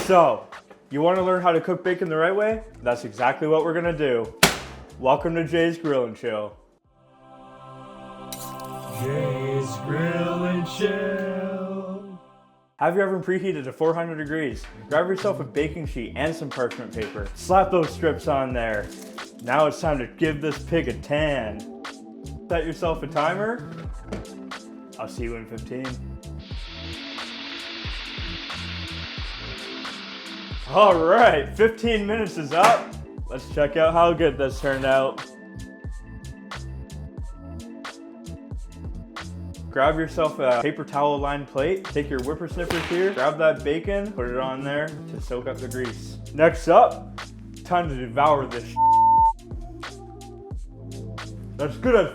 So, you want to learn how to cook bacon the right way? That's exactly what we're gonna do. Welcome to Jay's Grill and Chill. Jay's Grill and Chill. Have your oven preheated to 400 degrees. Grab yourself a baking sheet and some parchment paper. Slap those strips on there. Now it's time to give this pig a tan. Set yourself a timer. I'll see you in 15. All right, 15 minutes is up. Let's check out how good this turned out. Grab yourself a paper towel lined plate. Take your whippersnippers here. Grab that bacon, put it on there to soak up the grease. Next up, time to devour this shit. That's good as